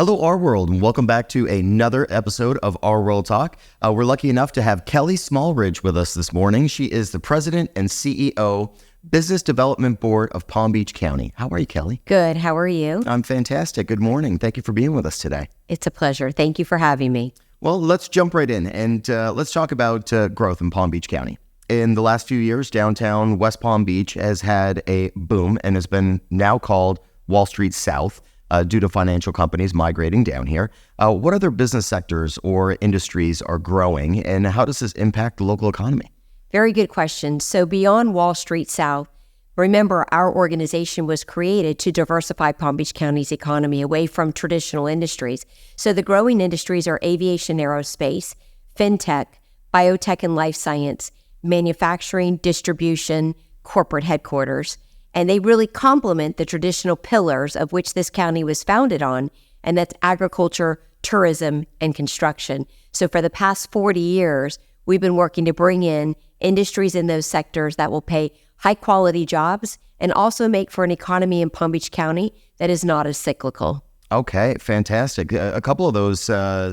Hello, RWorld, and welcome back to another episode of RWorldTalk. We're lucky enough to have Kelly Smallridge with us this morning. She is the President and CEO, Business Development Board of Palm Beach County. How are you, Kelly? Good. How are you? I'm fantastic. Good morning. Thank you for being with us today. It's a pleasure. Thank you for having me. Well, let's jump right in and let's talk about growth in Palm Beach County. In the last few years, downtown West Palm Beach has had a boom and has been now called Wall Street South. Due to financial companies migrating down here. What other business sectors or industries are growing, and how does this impact the local economy? Very good question. So beyond Wall Street South, remember our organization was created to diversify Palm Beach County's economy away from traditional industries. So the growing industries are aviation, aerospace, fintech, biotech and life science, manufacturing, distribution, corporate headquarters. And they really complement the traditional pillars of which this county was founded on, and that's agriculture, tourism, and construction. So for the past 40 years, we've been working to bring in industries in those sectors that will pay high-quality jobs and also make for an economy in Palm Beach County that is not as cyclical. Okay, fantastic. A couple of those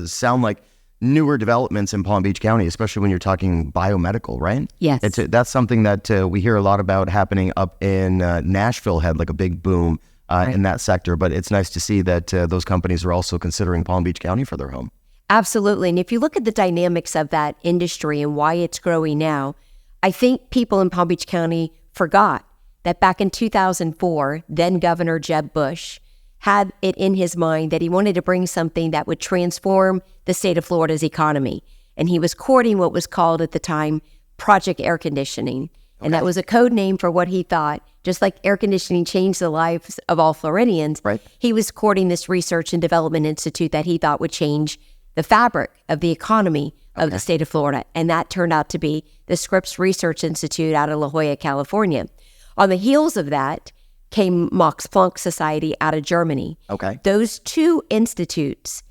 sound like newer developments in Palm Beach County, especially when you're talking biomedical, right? Yes. That's something that we hear a lot about happening up in Nashville, had like a big boom in that sector, but it's nice to see that those companies are also considering Palm Beach County for their home. Absolutely. And if you look at the dynamics of that industry and why it's growing now, I think people in Palm Beach County forgot that back in 2004, then Governor Jeb Bush had it in his mind that he wanted to bring something that would transform the state of Florida's economy. And he was courting what was called at the time Project Air Conditioning. And that was a code name for what he thought, just like air conditioning changed the lives of all Floridians, he was courting this research and development institute that he thought would change the fabric of the economy of the state of Florida. And that turned out to be the Scripps Research Institute out of La Jolla, California. On the heels of that came Max Planck Society out of Germany. Those two institutes,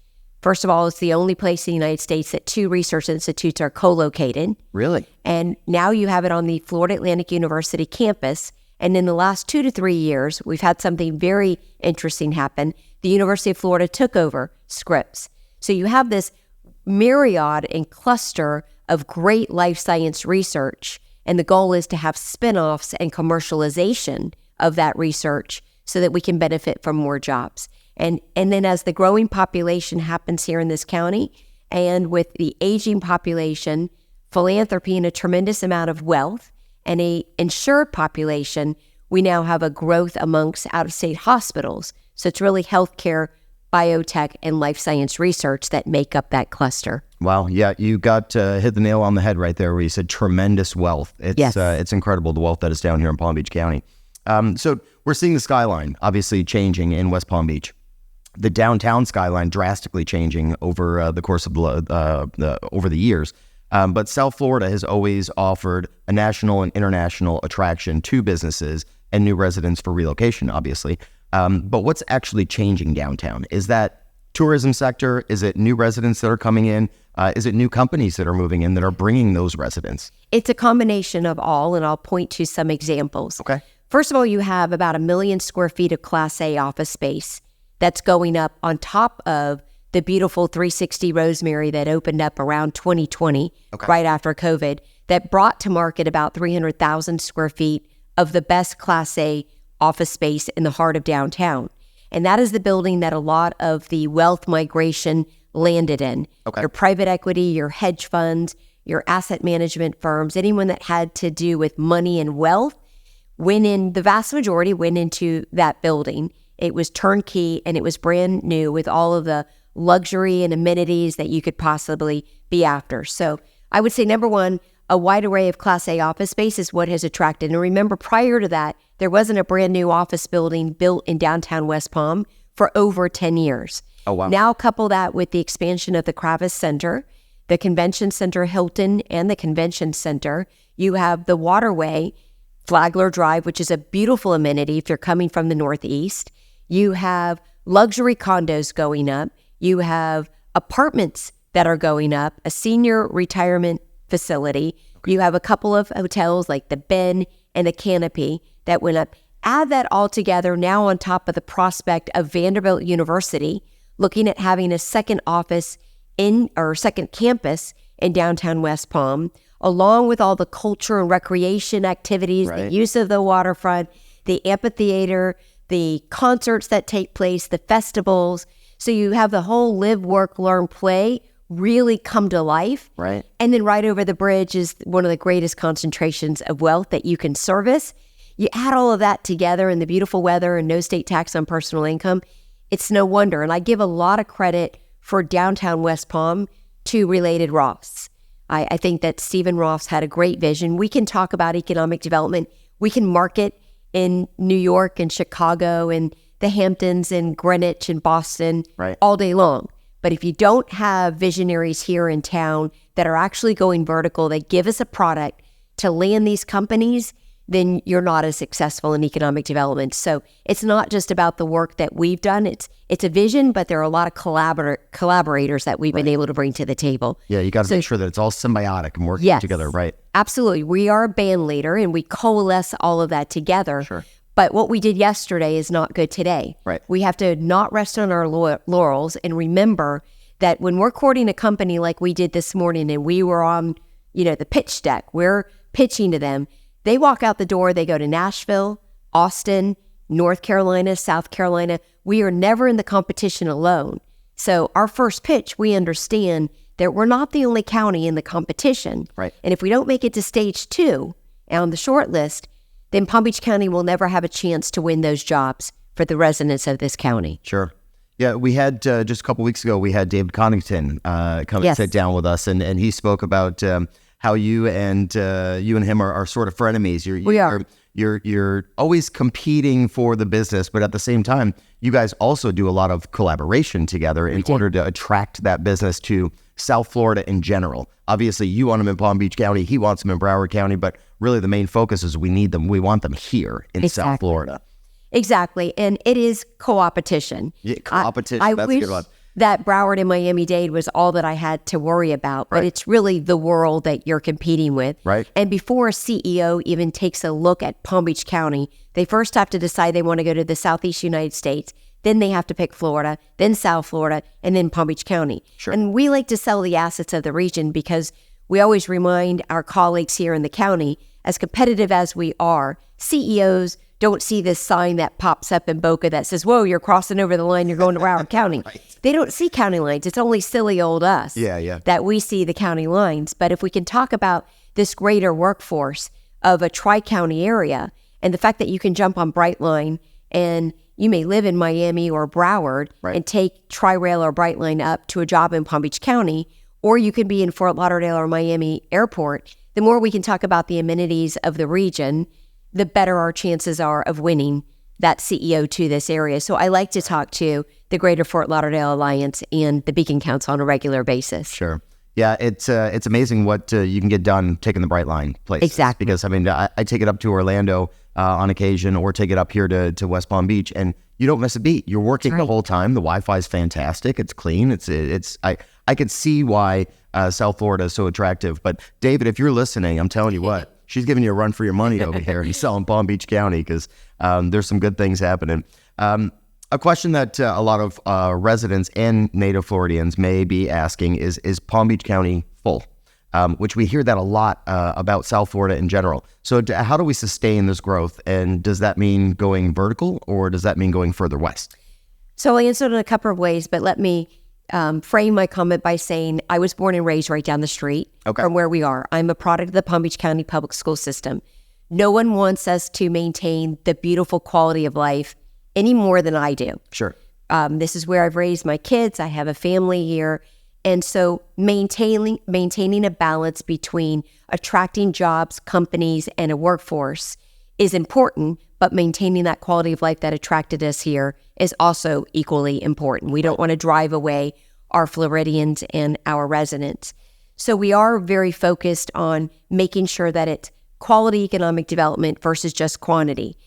first of all, it's the only place in the United States that two research institutes are co-located. Really? And now you have it on the Florida Atlantic University campus. And in the last 2 to 3 years, we've had something very interesting happen. The University of Florida took over Scripps. So you have this myriad and cluster of great life science research. And the goal is to have spinoffs and commercialization of that research so that we can benefit from more jobs. And then as the growing population happens here in this county, and with the aging population, philanthropy and a tremendous amount of wealth, and a insured population, we now have a growth amongst out-of-state hospitals. So it's really healthcare, biotech, and life science research that make up that cluster. Wow. Yeah, you got hit the nail on the head right there where you said tremendous wealth. It's incredible, the wealth that is down here in Palm Beach County. So we're seeing the skyline obviously changing in West Palm Beach. The downtown skyline drastically changing over the course of over the years. But South Florida has always offered a national and international attraction to businesses and new residents for relocation, obviously. But what's actually changing downtown? Is that tourism sector? Is it new residents that are coming in? Is it new companies that are moving in that are bringing those residents? It's a combination of all, and I'll point to some examples. Okay. First of all, you have about 1 million square feet of Class A office space that's going up on top of the beautiful 360 Rosemary that opened up around 2020, right after COVID, that brought to market about 300,000 square feet of the best Class A office space in the heart of downtown. And that is the building that a lot of the wealth migration landed in. Your private equity, your hedge funds, your asset management firms, anyone that had to do with money and wealth, the vast majority went into that building. It was turnkey and it was brand new with all of the luxury and amenities that you could possibly be after. So I would say, number one, a wide array of Class A office space is what has attracted. And remember, prior to that, there wasn't a brand new office building built in downtown West Palm for over 10 years. Oh, wow. Now couple that with the expansion of the Kravis Center, the Convention Center Hilton, and the Convention Center. You have the Waterway, Flagler Drive, which is a beautiful amenity if you're coming from the Northeast. You have luxury condos going up. You have apartments that are going up, a senior retirement facility. You have a couple of hotels like the Ben and the Canopy that went up. Add that all together now on top of the prospect of Vanderbilt University looking at having a second office second campus in downtown West Palm, along with all the culture and recreation activities, the use of the waterfront, the amphitheater, the concerts that take place, the festivals. So you have the whole live, work, learn, play really come to life. Right. And then right over the bridge is one of the greatest concentrations of wealth that you can service. You add all of that together and the beautiful weather and no state tax on personal income, it's no wonder. And I give a lot of credit for downtown West Palm to Related Ross. I think that Stephen Ross had a great vision. We can talk about economic development. We can market in New York and Chicago and the Hamptons and Greenwich and Boston all day long. But if you don't have visionaries here in town that are actually going vertical, that give us a product to land these companies, then you're not as successful in economic development. So it's not just about the work that we've done. It's a vision, but there are a lot of collaborators that we've been able to bring to the table. Yeah, you got to make sure that it's all symbiotic and working together, right? Absolutely. We are a band leader and we coalesce all of that together. Sure. But what we did yesterday is not good today. Right. We have to not rest on our laurels and remember that when we're courting a company like we did this morning and we were on, the pitch deck, we're pitching to them. They walk out the door, they go to Nashville, Austin, North Carolina, South Carolina. We are never in the competition alone. So our first pitch, we understand that we're not the only county in the competition. Right. And if we don't make it to stage 2 on the short list, then Palm Beach County will never have a chance to win those jobs for the residents of this county. Sure. Yeah, we had just a couple weeks ago, we had David Connington come and sit down with us, and he spoke about how you and him are sort of frenemies. We are. You're always competing for the business, but at the same time, you guys also do a lot of collaboration together in order to attract that business to South Florida in general. Obviously, you want them in Palm Beach County, he wants them in Broward County, but really the main focus is we need them. We want them here in South Florida. Exactly, and it is co-opetition. Yeah, co-opetition, I that's wish a good one. That Broward and Miami-Dade was all that I had to worry about, but it's really the world that you're competing with. Right. And before a CEO even takes a look at Palm Beach County, they first have to decide they want to go to the Southeast United States. Then they have to pick Florida, then South Florida, and then Palm Beach County. Sure. And we like to sell the assets of the region because we always remind our colleagues here in the county, as competitive as we are, CEOs don't see this sign that pops up in Boca that says, whoa, you're crossing over the line, you're going to Broward County. They don't see county lines. It's only silly old us that we see the county lines. But if we can talk about this greater workforce of a tri-county area and the fact that you can jump on Brightline and you may live in Miami or Broward and take Tri-Rail or Brightline up to a job in Palm Beach County, or you can be in Fort Lauderdale or Miami Airport, the more we can talk about the amenities of the region, the better our chances are of winning that CEO to this area. So I like to talk to the Greater Fort Lauderdale Alliance and the Beacon Council on a regular basis. Sure. Yeah, it's amazing what you can get done taking the Brightline places. Exactly. Because, I take it up to Orlando on occasion or take it up here to West Palm Beach, and you don't miss a beat. You're working the whole time. The Wi-Fi is fantastic. It's clean. I could see why South Florida is so attractive. But, David, if you're listening, I'm telling you what, she's giving you a run for your money over here and selling Palm Beach County because there's some good things happening. A question that a lot of residents and native Floridians may be asking is Palm Beach County full? Which we hear that a lot about South Florida in general. So how do we sustain this growth? And does that mean going vertical or does that mean going further west? So I'll answer it in a couple of ways, but let me frame my comment by saying I was born and raised right down the street from where we are. I'm a product of the Palm Beach County public school system. No one wants us to maintain the beautiful quality of life any more than I do. Sure. This is where I've raised my kids. I have a family here. And so maintaining a balance between attracting jobs, companies, and a workforce is important, but maintaining that quality of life that attracted us here is also equally important. We don't want to drive away our Floridians and our residents. So we are very focused on making sure that it's quality economic development versus just quantity.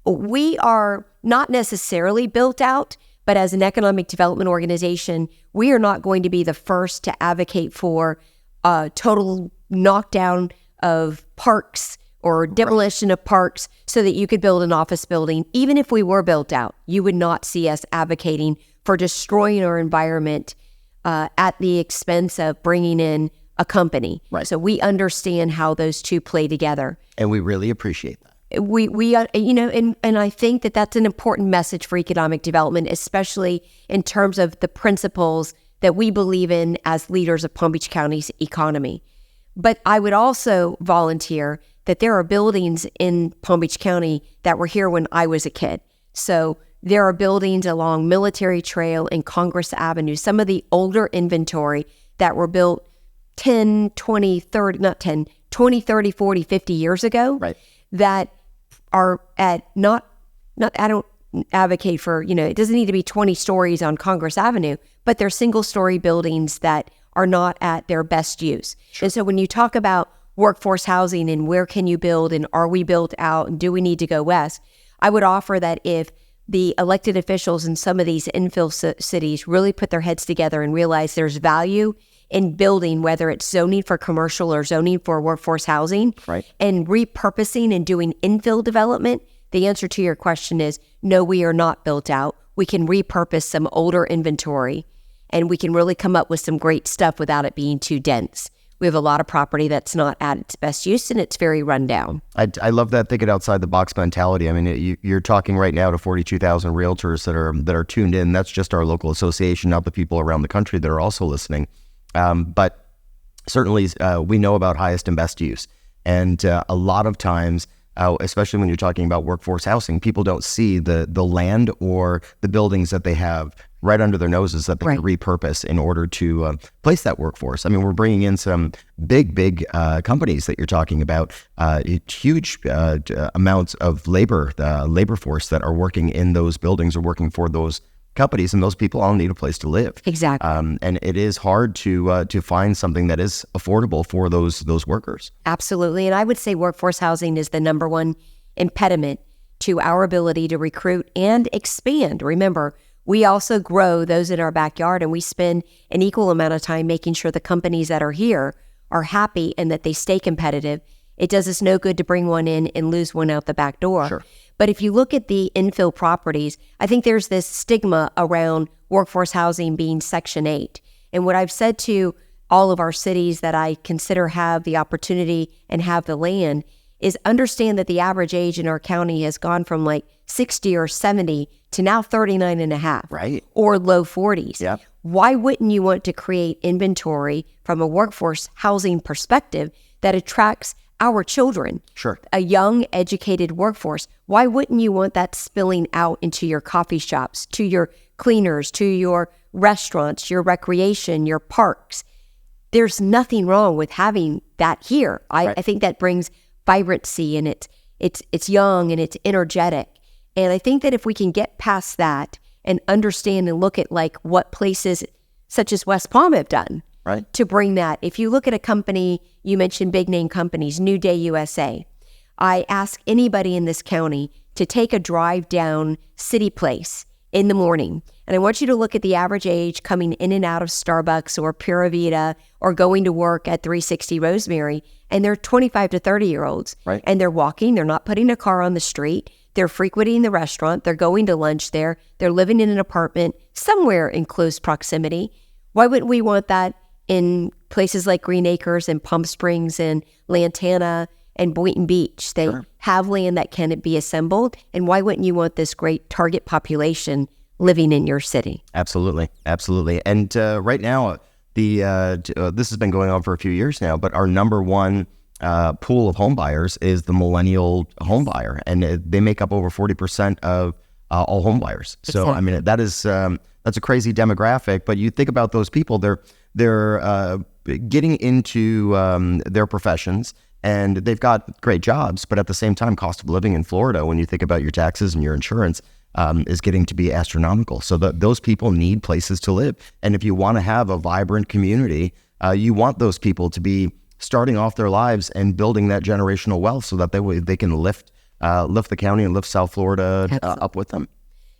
We are not necessarily built out, but as an economic development organization, we are not going to be the first to advocate for total knockdown of parks or demolition of parks so that you could build an office building. Even if we were built out, you would not see us advocating for destroying our environment at the expense of bringing in a company. Right. So we understand how those two play together. And we really appreciate that. We and I think that that's an important message for economic development, especially in terms of the principles that we believe in as leaders of Palm Beach County's economy. But I would also volunteer that there are buildings in Palm Beach County that were here when I was a kid. So there are buildings along Military Trail and Congress Avenue, some of the older inventory that were built 20, 30, 40, 50 years ago, right, that are at not I don't advocate for, it doesn't need to be 20 stories on Congress Avenue, but they're single story buildings that are not at their best use. Sure. And so when you talk about workforce housing and where can you build and are we built out and do we need to go west, I would offer that if the elected officials in some of these infill cities really put their heads together and realize there's value in building, whether it's zoning for commercial or zoning for workforce housing, right, and repurposing and doing infill development, the answer to your question is no, we are not built out. We can repurpose some older inventory and we can really come up with some great stuff without it being too dense. We have a lot of property that's not at its best use and it's very run down. I love that thinking outside the box mentality. I mean, you're talking right now to 42,000 realtors that are tuned in. That's just our local association, not the people around the country that are also listening. But certainly we know about highest and best use. And a lot of times, especially when you're talking about workforce housing, people don't see the land or the buildings that they have right under their noses that they can repurpose in order to place that workforce. I mean, we're bringing in some big companies that you're talking about, huge amounts of labor force that are working in those buildings or working for those companies, and those people all need a place to live. Exactly. And it is hard to find something that is affordable for those workers. Absolutely. And I would say workforce housing is the number one impediment to our ability to recruit and expand. Remember, we also grow those in our backyard, and we spend an equal amount of time making sure the companies that are here are happy and that they stay competitive. It does us no good to bring one in and lose one out the back door. Sure. But if you look at the infill properties, I think there's this stigma around workforce housing being Section 8. And what I've said to all of our cities that I consider have the opportunity and have the land is understand that the average age in our county has gone from like 60 or 70 to now 39 and a half, right, or low 40s. Yeah. Why wouldn't you want to create inventory from a workforce housing perspective that attracts our children, sure, a young, educated workforce? Why wouldn't you want that spilling out into your coffee shops, to your cleaners, to your restaurants, your recreation, your parks? There's nothing wrong with having that here. I think that brings vibrancy, and it's young and it's energetic. And I think that if we can get past that and understand and look at like what places such as West Palm have done, right, to bring that. If you look at a company, you mentioned big name companies, New Day USA. I ask anybody in this county to take a drive down City Place in the morning. And I want you to look at the average age coming in and out of Starbucks or Pura Vida or going to work at 360 Rosemary. And they're 25 to 30-year-olds. Right. And they're walking. They're not putting a car on the street. They're frequenting the restaurant. They're going to lunch there. They're living in an apartment somewhere in close proximity. Why wouldn't we want that in places like Green Acres and Palm Springs and Lantana and Boynton Beach? They have land that can be assembled. And why wouldn't you want this great target population living in your city? Absolutely. Absolutely. And right now, this has been going on for a few years now, but our number one pool of home buyers is the millennial home buyer. And they make up over 40% of all home buyers. So, Exactly. I mean, that's a crazy demographic, but you think about those people, they're getting into their professions, and they've got great jobs, but at the same time, cost of living in Florida, when you think about your taxes and your insurance, is getting to be astronomical. So those people need places to live. And if you want to have a vibrant community, you want those people to be starting off their lives and building that generational wealth so that they can lift the county and lift South Florida up with them.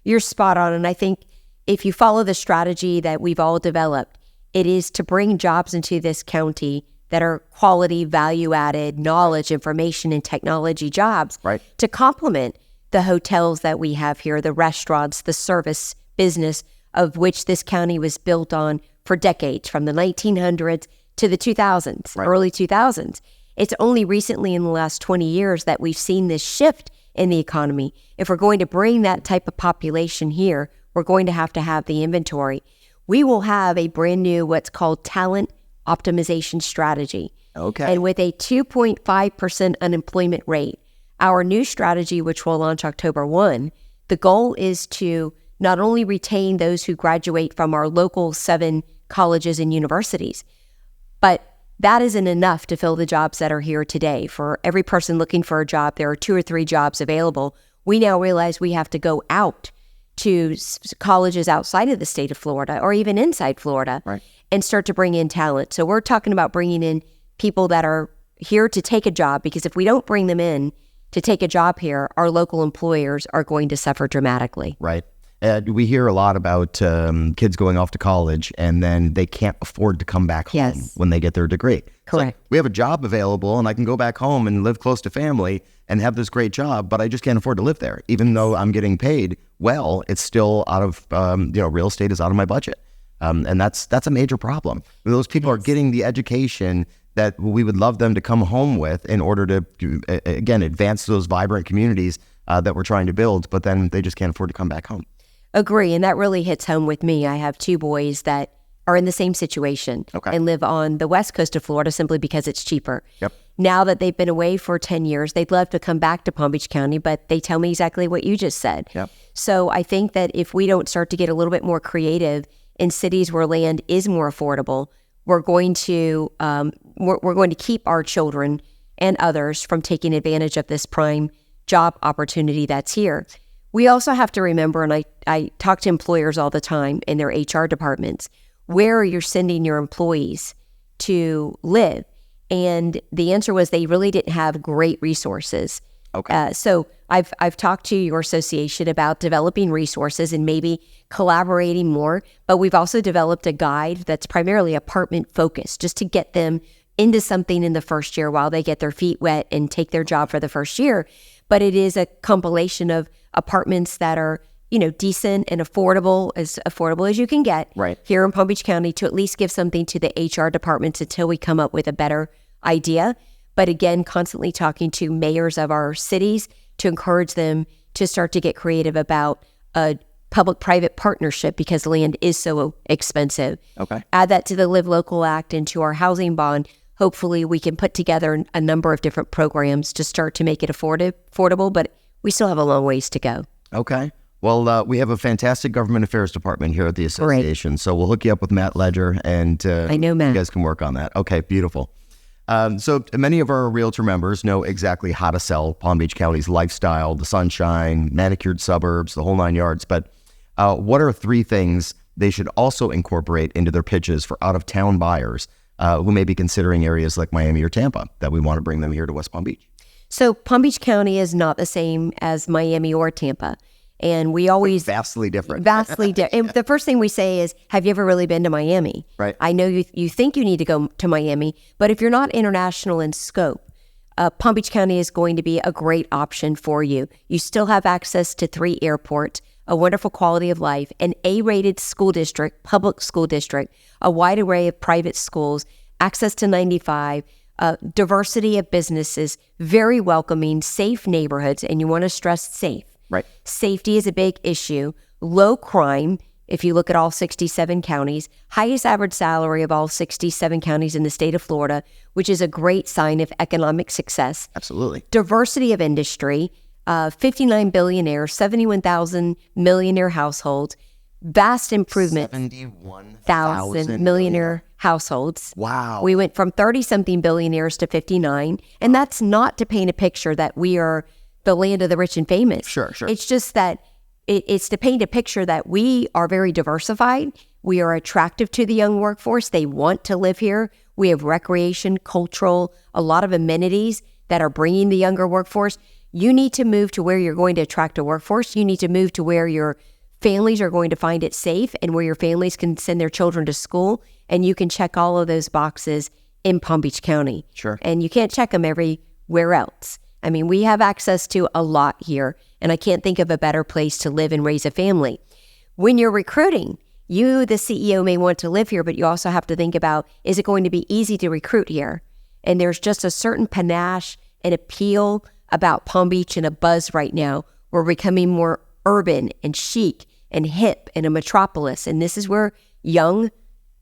You're spot on. And I think if you follow the strategy that we've all developed, it is to bring jobs into this county that are quality, value-added, knowledge, information, and technology jobs, right, to complement the hotels that we have here, the restaurants, the service business of which this county was built on for decades, from the 1900s to the 2000s, early 2000s. It's only recently in the last 20 years that we've seen this shift in the economy. If we're going to bring that type of population here, we're going to have the inventory. We will have a brand new, what's called talent optimization strategy. Okay. And with a 2.5% unemployment rate, our new strategy, which will launch October 1, the goal is to not only retain those who graduate from our local 7 colleges and universities, but that isn't enough to fill the jobs that are here today. For every person looking for a job, there are 2 or 3 jobs available. We now realize we have to go out to colleges outside of the state of Florida or even inside Florida and start to bring in talent. So we're talking about bringing in people that are here to take a job, because if we don't bring them in to take a job here, our local employers are going to suffer dramatically. Right. We hear a lot about kids going off to college and then they can't afford to come back home when they get their degree. Correct. So we have a job available and I can go back home and live close to family and have this great job, but I just can't afford to live there. Even though I'm getting paid well, it's still out of, real estate is out of my budget. And that's a major problem. Those people are getting the education that we would love them to come home with in order to, again, advance those vibrant communities that we're trying to build, but then they just can't afford to come back home. Agree. And that really hits home with me. I have 2 boys that are in the same situation and live on the west coast of Florida simply because it's cheaper. Yep. Now that they've been away for 10 years, they'd love to come back to Palm Beach County, but they tell me exactly what you just said. Yep. So I think that if we don't start to get a little bit more creative in cities where land is more affordable, we're going to keep our children and others from taking advantage of this prime job opportunity that's here. We also have to remember, and I talk to employers all the time in their HR departments, where are you sending your employees to live? And the answer was they really didn't have great resources. Okay. So I've talked to your association about developing resources and maybe collaborating more, but we've also developed a guide that's primarily apartment focused, just to get them into something in the first year while they get their feet wet and take their job for the first year. But it is a compilation of apartments that are, decent and affordable as you can get here in Palm Beach County, to at least give something to the HR departments until we come up with a better idea. But again, constantly talking to mayors of our cities to encourage them to start to get creative about a public-private partnership, because land is so expensive. Okay. Add that to the Live Local Act and to our housing bond. Hopefully we can put together a number of different programs to start to make it affordable, but we still have a long ways to go. Okay. Well, we have a fantastic government affairs department here at the association, so we'll hook you up with Matt Ledger, and I know Matt. You guys can work on that. Okay, beautiful. So many of our realtor members know exactly how to sell Palm Beach County's lifestyle, the sunshine, manicured suburbs, the whole 9 yards. But what are 3 things they should also incorporate into their pitches for out-of-town buyers who may be considering areas like Miami or Tampa that we want to bring them here to West Palm Beach? So Palm Beach County is not the same as Miami or Tampa. And we always... Vastly different. Vastly different. The first thing we say is, have you ever really been to Miami? Right. I know you think you need to go to Miami, but if you're not international in scope, Palm Beach County is going to be a great option for you. You still have access to 3 airports, a wonderful quality of life, an A-rated school district, public school district, a wide array of private schools, access to 95, diversity of businesses, very welcoming, safe neighborhoods, and you want to stress safe. Right. Safety is a big issue. Low crime, if you look at all 67 counties, highest average salary of all 67 counties in the state of Florida, which is a great sign of economic success. Absolutely. Diversity of industry, 59 billionaires, 71,000 millionaire households, vast improvement. 71,000 millionaire households. Wow. We went from 30-something billionaires to 59, and that's not to paint a picture that we are the land of the rich and famous. Sure. It's just that it's to paint a picture that we are very diversified. We are attractive to the young workforce. They want to live here. We have recreation, cultural, a lot of amenities that are bringing the younger workforce. You need to move to where you're going to attract a workforce. You need to move to where your families are going to find it safe and where your families can send their children to school. And you can check all of those boxes in Palm Beach County. Sure. And you can't check them everywhere else. I mean, we have access to a lot here, and I can't think of a better place to live and raise a family. When you're recruiting, you, the CEO, may want to live here, but you also have to think about, is it going to be easy to recruit here? And there's just a certain panache and appeal about Palm Beach and a buzz right now. We're becoming more urban and chic and hip and a metropolis. And this is where young,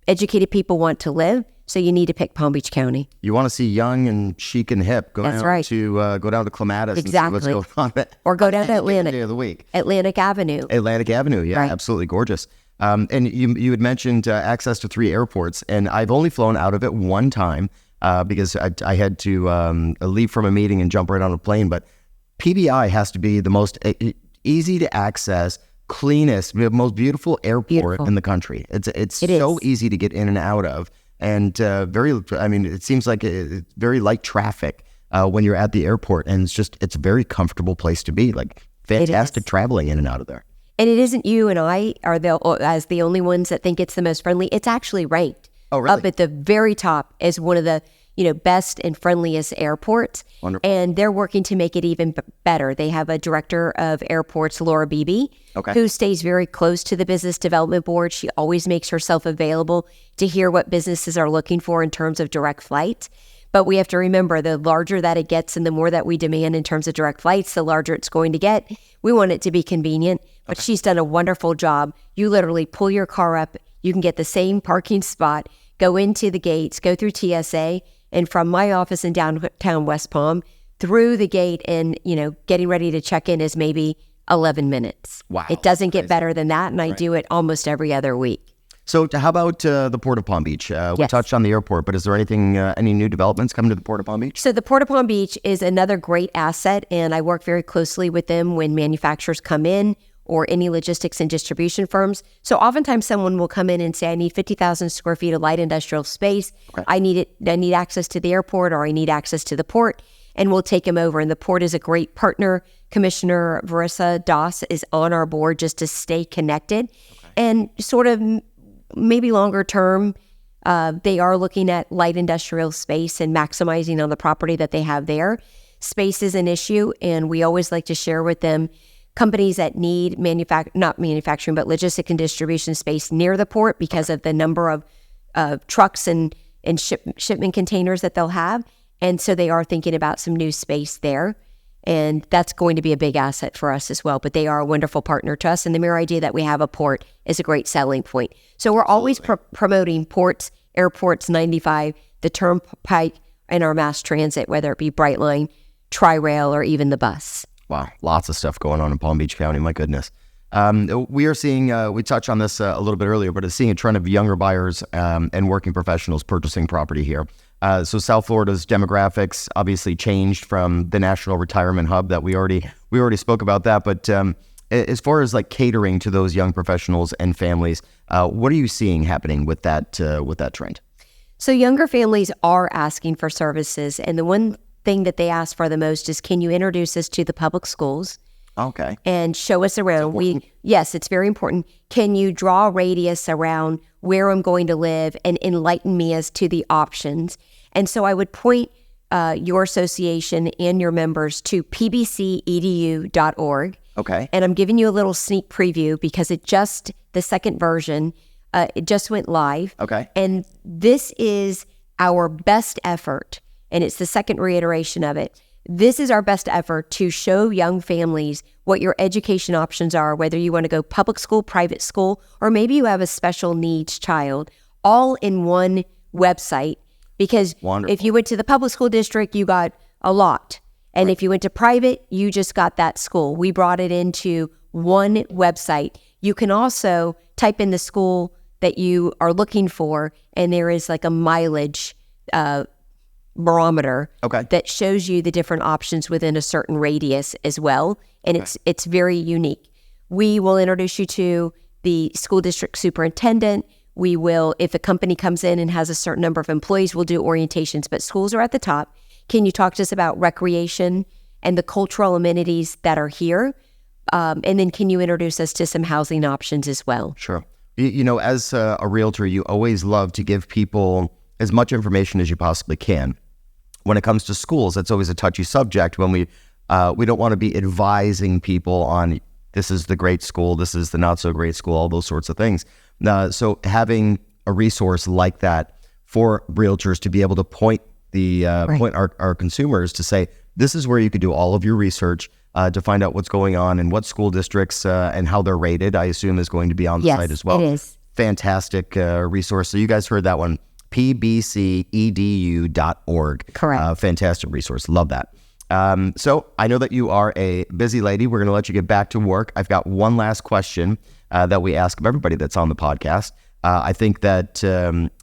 educated people want to live. So you need to pick Palm Beach County. You want to see young and chic and hip. That's right. Go down to Clematis exactly. and see what's going on. Or go down to Atlantic. Day of the week. Atlantic Avenue. Atlantic Avenue, yeah, right. Absolutely gorgeous. And you had mentioned access to 3 airports, and I've only flown out of it one time because I had to leave from a meeting and jump right on a plane. But PBI has to be the most easy to access, cleanest, most beautiful airport in the country. It's so easy to get in and out of. And it seems like it's very light traffic when you're at the airport, and it's a very comfortable place to be. Like fantastic traveling in and out of there. And it isn't you and I are as the only ones that think it's the most friendly. It's actually ranked up at the very top as one of the best and friendliest airports. Wonderful. And they're working to make it even better. They have a director of airports, Laura Beebe, who stays very close to the business development board. She always makes herself available to hear what businesses are looking for in terms of direct flights. But we have to remember, the larger that it gets and the more that we demand in terms of direct flights, the larger it's going to get. We want it to be convenient, but she's done a wonderful job. You literally pull your car up, you can get the same parking spot, go into the gates, go through TSA, and from my office in downtown West Palm, through the gate and, getting ready to check in is maybe 11 minutes. Wow. It doesn't get better than that, and I do it almost every other week. So how about the Port of Palm Beach? We touched on the airport, but is there anything, any new developments coming to the Port of Palm Beach? So the Port of Palm Beach is another great asset, and I work very closely with them when manufacturers come in or any logistics and distribution firms. So oftentimes someone will come in and say, I need 50,000 square feet of light industrial space. I need access to the airport, or I need access to the port, and we'll take them over. And the port is a great partner. Commissioner Marissa Das is on our board just to stay connected. And sort of maybe longer term, they are looking at light industrial space and maximizing on the property that they have there. Space is an issue, and we always like to share with them companies that need not manufacturing, but logistic and distribution space near the port because of the number of trucks and shipment containers that they'll have. And so they are thinking about some new space there. And that's going to be a big asset for us as well. But they are a wonderful partner to us. And the mere idea that we have a port is a great selling point. So we're always promoting ports, airports, 95, the Turnpike, and our mass transit, whether it be Brightline, Tri-Rail, or even the bus. Wow, lots of stuff going on in Palm Beach County, my goodness. We are seeing, we touched on this a little bit earlier, but it's seeing a trend of younger buyers and working professionals purchasing property here. So South Florida's demographics obviously changed from the national retirement hub that we already spoke about that. But as far as like catering to those young professionals and families, what are you seeing happening with that trend? So younger families are asking for services, and the one thing that they ask for the most is, can you introduce us to the public schools? Okay. And show us around. Yes, it's very important. Can you draw a radius around where I'm going to live and enlighten me as to the options? And so I would point your association and your members to pbcedu.org. Okay. And I'm giving you a little sneak preview because the second version, it just went live. Okay. And this is our best effort. And it's the second reiteration of it. This is our best effort to show young families what your education options are, whether you want to go public school, private school, or maybe you have a special needs child, all in one website. Because if you went to the public school district, you got a lot. And if you went to private, you just got that school. We brought it into one website. You can also type in the school that you are looking for, and there is like a mileage barometer that shows you the different options within a certain radius as well. And it's very unique. We will introduce you to the school district superintendent. We will, if a company comes in and has a certain number of employees, we'll do orientations, but schools are at the top. Can you talk to us about recreation and the cultural amenities that are here? And then can you introduce us to some housing options as well? Sure. As a realtor, you always love to give people as much information as you possibly can. When it comes to schools, that's always a touchy subject when we don't want to be advising people on this is the great school, this is the not so great school, all those sorts of things. So having a resource like that for realtors to be able to point our consumers to say, this is where you could do all of your research to find out what's going on and what school districts and how they're rated, I assume is going to be on the site as well. It is. Fantastic resource. So you guys heard that one, pbcedu.org. Correct. Fantastic resource. Love that. So I know that you are a busy lady. We're going to let you get back to work. I've got one last question that we ask of everybody that's on the podcast. I think that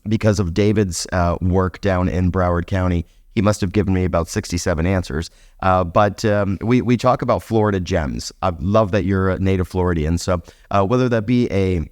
because of David's work down in Broward County, he must have given me about 67 answers. But we talk about Florida gems. I love that you're a native Floridian. So whether that be a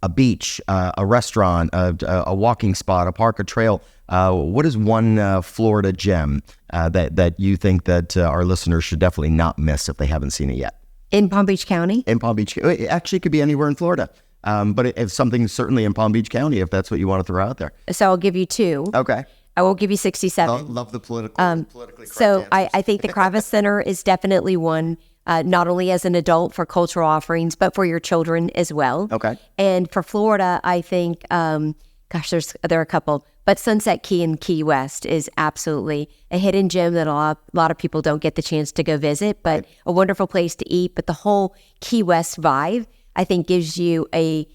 beach, a restaurant, a walking spot, a park, a trail, what is one Florida gem that you think that our listeners should definitely not miss if they haven't seen it yet? In Palm Beach County? In Palm Beach. It actually could be anywhere in Florida. But if something certainly in Palm Beach County, if that's what you want to throw out there. So I'll give you 2. Okay. I will give you 67. Love the politically correct So answers. I think the Kravis Center is definitely one, not only as an adult for cultural offerings, but for your children as well. Okay. And for Florida, I think, there are a couple, but Sunset Key in Key West is absolutely a hidden gem that a lot of people don't get the chance to go visit, but a wonderful place to eat. But the whole Key West vibe, I think, gives you a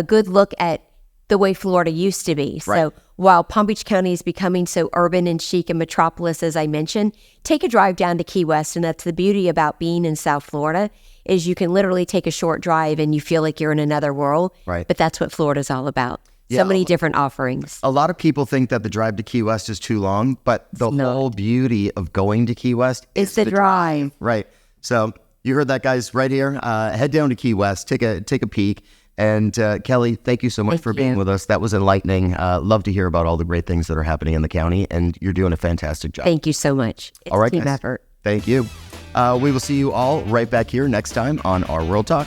good look at the way Florida used to be. Right. So while Palm Beach County is becoming so urban and chic and metropolis, as I mentioned, take a drive down to Key West. And that's the beauty about being in South Florida, is you can literally take a short drive and you feel like you're in another world. Right. But that's what Florida's all about. Yeah. So many different offerings. A lot of people think that the drive to Key West is too long, but the whole beauty of going to Key West is the drive. Right. So you heard that, guys, right here. Head down to Key West, take a peek. And Kelly, thank you so much for being with us. That was enlightening. Love to hear about all the great things that are happening in the county, and you're doing a fantastic job. Thank you so much. It's all right, a team guys. effort. Thank you. We will see you all right back here next time on RWorldTalk.